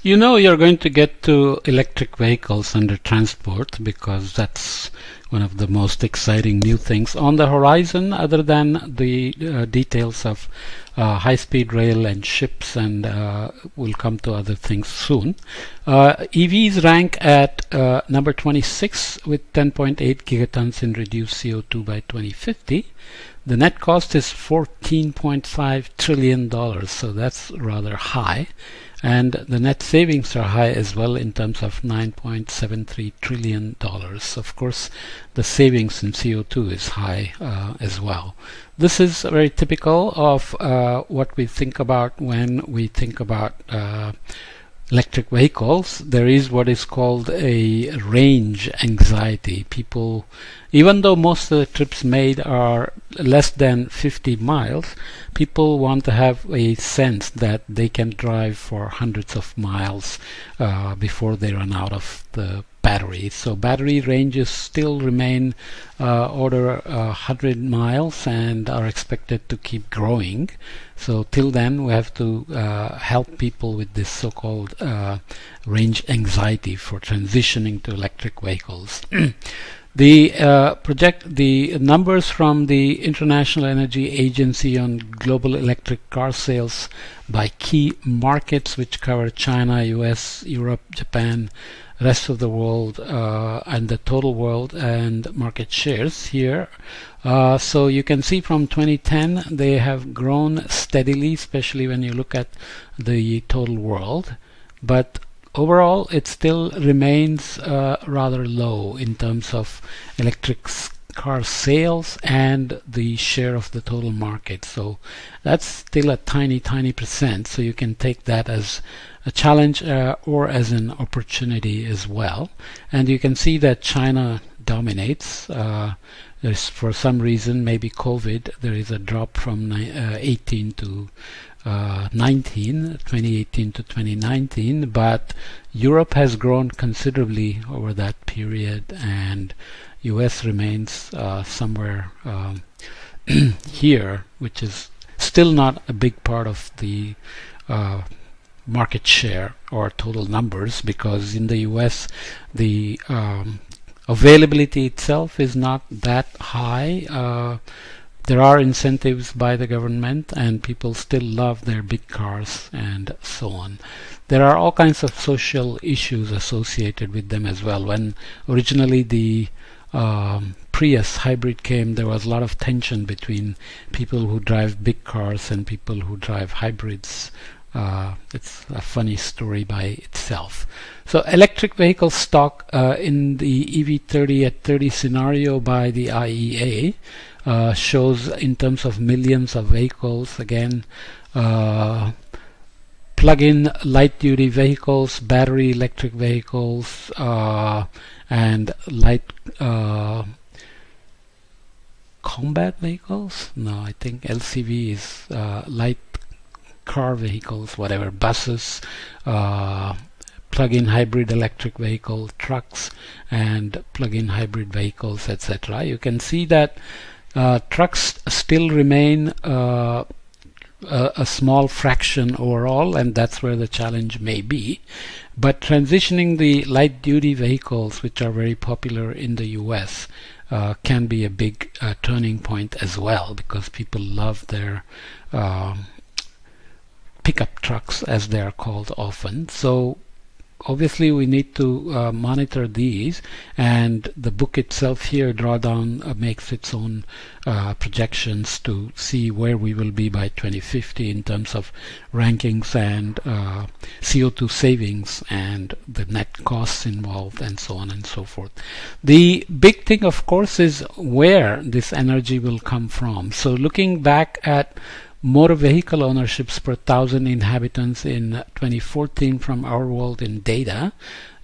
You know you're going to get to electric vehicles under transport because that's one of the most exciting new things on the horizon, other than the details of high-speed rail and ships, and we'll come to other things soon. EVs rank at number 26 with 10.8 gigatons in reduced CO2 by 2050. The net cost is $14.5 trillion, so that's rather high. And the net savings are high as well in terms of $9.73 trillion. Of course, the savings in CO2 is high as well. This is very typical of what we think about when we think about electric vehicles. There is what is called a range anxiety. People, even though most of the trips made are less than 50 miles, people want to have a sense that they can drive for hundreds of miles before they run out of the battery. So battery ranges still remain order 100 miles and are expected to keep growing. So till then we have to help people with this so-called range anxiety for transitioning to electric vehicles. The numbers from the International Energy Agency on global electric car sales by key markets, which cover China, US, Europe, Japan, rest of the world, and the total world and market shares here. So you can see from 2010 they have grown steadily, especially when you look at the total world. But overall, it still remains rather low in terms of electric car sales and the share of the total market. So that's still a tiny percent. So you can take that as a challenge or as an opportunity as well. And you can see that China dominates. There's, for some reason, maybe COVID, there is a drop from 2018 to 2019, but Europe has grown considerably over that period, and US remains somewhere here, which is still not a big part of the market share or total numbers, because in the US the availability itself is not that high. There are incentives by the government and people still love their big cars and so on. There are all kinds of social issues associated with them as well. When originally the Prius hybrid came, there was a lot of tension between people who drive big cars and people who drive hybrids. It's a funny story by itself. So electric vehicle stock in the EV30 at 30 scenario by the IEA shows in terms of millions of vehicles. Again, plug-in light-duty vehicles, battery electric vehicles, and light combat vehicles. No, I think LCV is light car vehicles, whatever, buses, plug-in hybrid electric vehicle, trucks, and plug-in hybrid vehicles, etc. You can see that trucks still remain a small fraction overall, and that's where the challenge may be. But transitioning the light-duty vehicles, which are very popular in the US, can be a big turning point as well, because people love their pickup trucks, as they are called often. So obviously we need to monitor these, and the book itself here, Drawdown, makes its own projections to see where we will be by 2050 in terms of rankings and CO2 savings and the net costs involved and so on and so forth. The big thing, of course, is where this energy will come from. So looking back at motor vehicle ownerships per 1,000 inhabitants in 2014 from Our World in Data,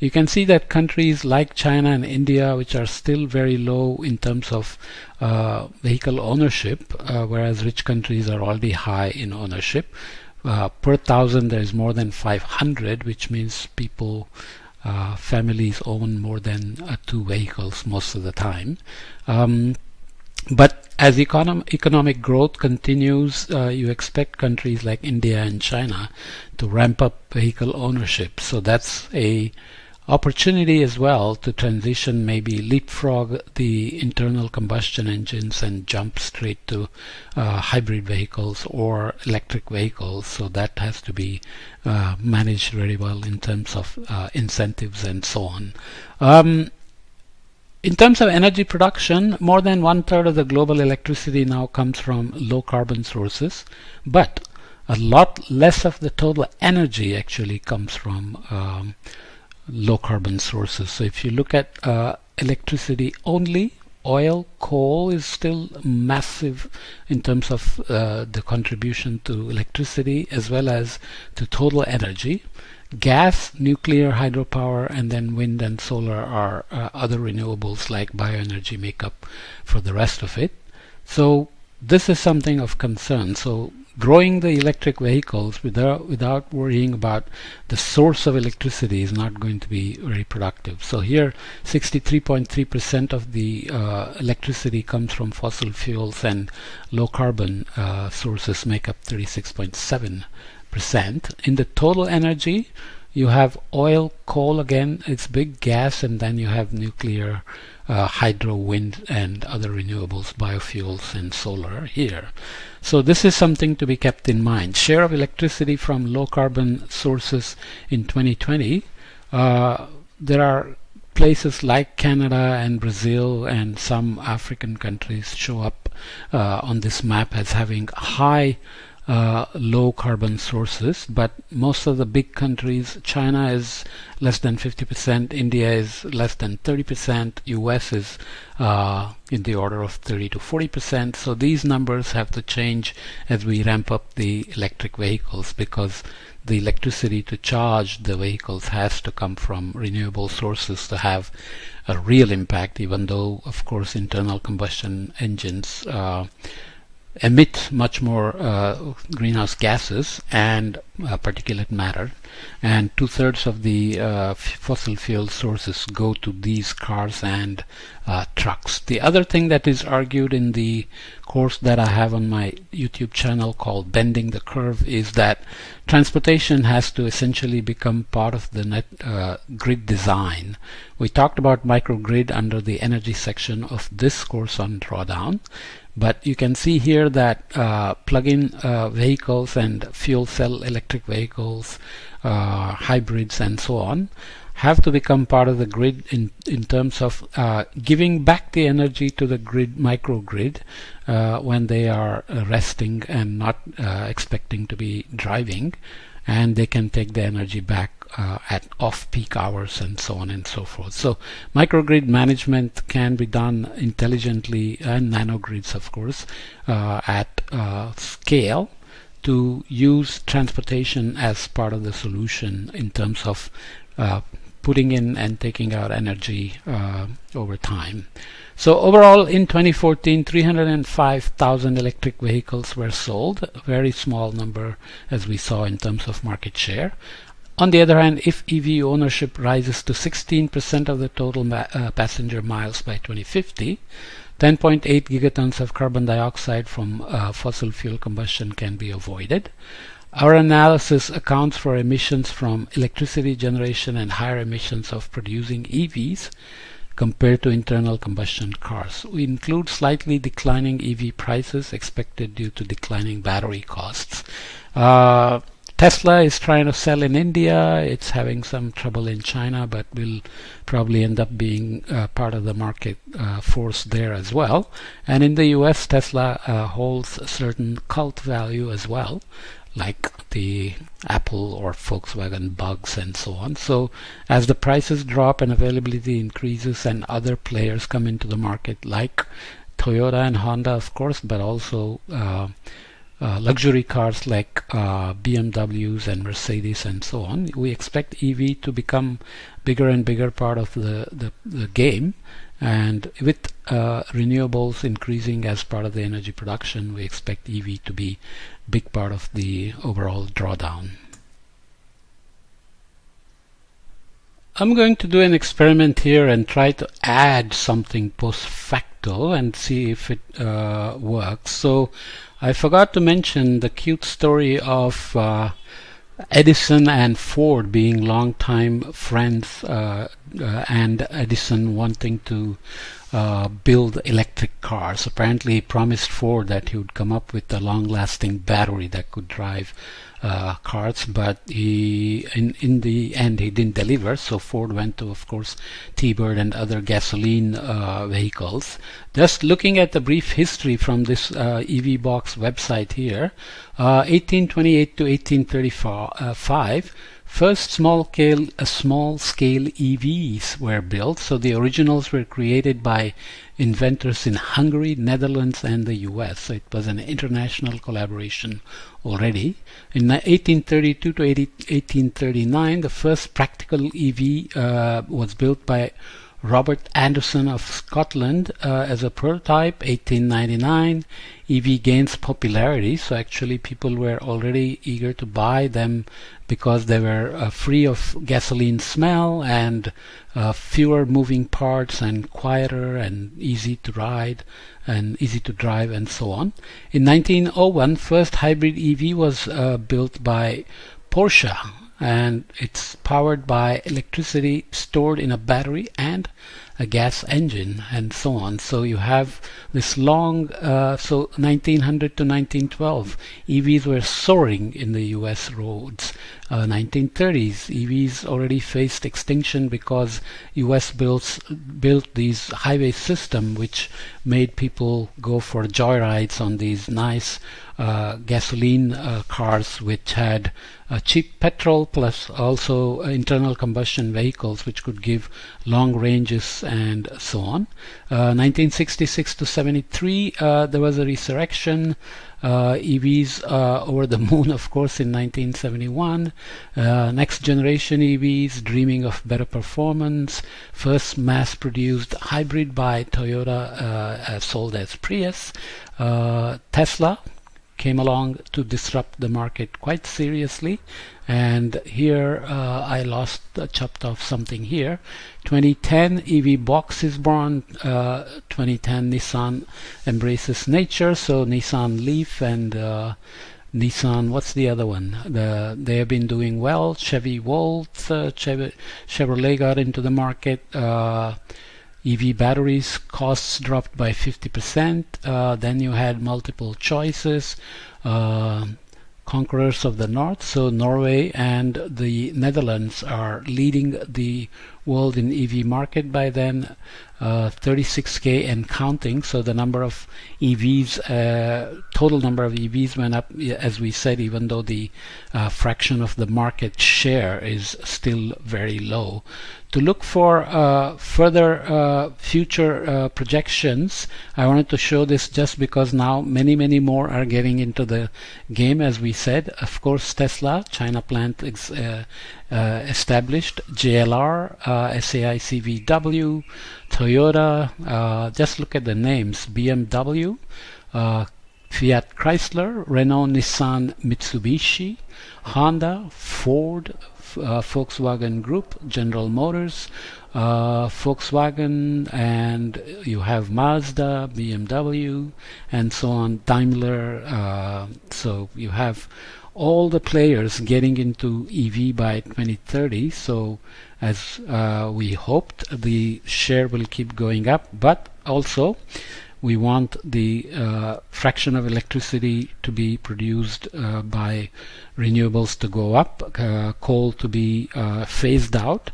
you can see that countries like China and India, which are still very low in terms of vehicle ownership, whereas rich countries are already high in ownership. Per 1,000 there is more than 500, which means people, families own more than 2 vehicles most of the time. But as economic growth continues, you expect countries like India and China to ramp up vehicle ownership. So that's a opportunity as well to transition, maybe leapfrog the internal combustion engines and jump straight to hybrid vehicles or electric vehicles. So that has to be managed very well in terms of incentives and so on. In terms of energy production, more than 1/3 of the global electricity now comes from low carbon sources, but a lot less of the total energy actually comes from low carbon sources. So if you look at electricity only, oil, coal is still massive in terms of the contribution to electricity as well as to total energy. Gas, nuclear, hydropower, and then wind and solar are other renewables like bioenergy make up for the rest of it. So this is something of concern. So growing the electric vehicles without worrying about the source of electricity is not going to be very productive. So here 63.3% of the electricity comes from fossil fuels, and low carbon sources make up 36.7%. In the total energy, you have oil, coal, again it's big, gas, and then you have nuclear, hydro, wind, and other renewables, biofuels, and solar here. So this is something to be kept in mind. Share of electricity from low carbon sources in 2020. There are places like Canada and Brazil and some African countries show up on this map as having high low carbon sources, but most of the big countries, China is less than 50%, India is less than 30%, US is in the order of 30 to 40%. So these numbers have to change as we ramp up the electric vehicles, because the electricity to charge the vehicles has to come from renewable sources to have a real impact, even though of course internal combustion engines emit much more greenhouse gases and particulate matter, and 2/3 of the fossil fuel sources go to these cars and trucks. The other thing that is argued in the course that I have on my YouTube channel called Bending the Curve is that transportation has to essentially become part of the grid design. We talked about microgrid under the energy section of this course on drawdown. But you can see here that plug-in vehicles and fuel cell electric vehicles, hybrids and so on, have to become part of the grid in terms of giving back the energy to the grid, microgrid, when they are resting and not expecting to be driving, and they can take the energy back at off-peak hours and so on and so forth. So microgrid management can be done intelligently, and nanogrids of course, at scale, to use transportation as part of the solution in terms of putting in and taking out energy over time. So overall in 2014, 305,000 electric vehicles were sold, a very small number as we saw in terms of market share. On the other hand, if EV ownership rises to 16% of the total passenger miles by 2050, 10.8 gigatons of carbon dioxide from fossil fuel combustion can be avoided. Our analysis accounts for emissions from electricity generation and higher emissions of producing EVs compared to internal combustion cars. We include slightly declining EV prices expected due to declining battery costs. Tesla is trying to sell in India. It's having some trouble in China, but will probably end up being part of the market force there as well. And in the US, Tesla holds a certain cult value as well, like the Apple or Volkswagen Bugs and so on. So as the prices drop and availability increases and other players come into the market, like Toyota and Honda of course, but also luxury cars like BMWs and Mercedes and so on, we expect EV to become bigger and bigger part of the game. And with renewables increasing as part of the energy production, we expect EV to be big part of the overall drawdown. I'm going to do an experiment here and try to add something post facto and see if it works. So I forgot to mention the cute story of Edison and Ford being longtime friends, and Edison wanting to build electric cars. Apparently he promised Ford that he would come up with a long-lasting battery that could drive cars, but in the end he didn't deliver, so Ford went to, of course, T-Bird and other gasoline vehicles. Just looking at the brief history from this EV Box website here, 1828 to 1835, first small-scale EVs were built. So the originals were created by inventors in Hungary, Netherlands, and the US. So it was an international collaboration already. In 1832 to 1839, the first practical EV was built by Robert Anderson of Scotland as a prototype. 1899, EV gains popularity, so actually people were already eager to buy them because they were free of gasoline smell and fewer moving parts and quieter and easy to ride and easy to drive and so on. In 1901, first hybrid EV was built by Porsche, and it's powered by electricity stored in a battery and a gas engine and so on. So you have this long, so 1900 to 1912, EVs were soaring in the US roads. 1930s, EVs already faced extinction because US built these highway system which made people go for joyrides on these nice gasoline cars which had cheap petrol plus also internal combustion vehicles which could give long ranges and so on. 1966 to 73, there was a resurrection. EVs over the moon, of course, in 1971. Next generation EVs, dreaming of better performance. First mass-produced hybrid by Toyota, sold as Prius. Tesla came along to disrupt the market quite seriously, and here I lost chopped off something here. 2010 EV Box is born. 2010 Nissan embraces nature, so Nissan Leaf and Nissan, what's the other one? They have been doing well. Chevy Volt, Chevrolet got into the market. EV batteries costs dropped by 50%. Then you had multiple choices. Conquerors of the North, so Norway and the Netherlands are leading the world in EV market by then. 36k and counting, so the number of EVs, total number of EVs went up, as we said, even though the fraction of the market share is still very low. To look for further future projections, I wanted to show this just because now many more are getting into the game, as we said. Of course, Tesla, China plant established, JLR, SAIC-VW, Toyota, just look at the names, BMW, Fiat Chrysler, Renault, Nissan, Mitsubishi, Honda, Ford, Volkswagen Group, General Motors, Volkswagen, and you have Mazda, BMW, and so on, Daimler. So you have all the players getting into EV by 2030. So as we hoped, the share will keep going up, but also we want the fraction of electricity to be produced by renewables to go up, coal to be phased out.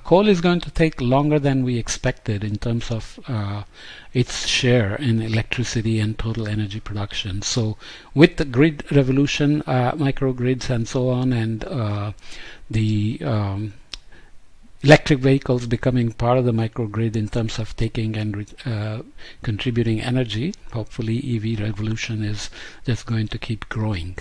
Coal is going to take longer than we expected in terms of its share in electricity and total energy production. So with the grid revolution, microgrids and so on, and the electric vehicles becoming part of the microgrid in terms of taking and contributing energy, hopefully EV revolution is just going to keep growing.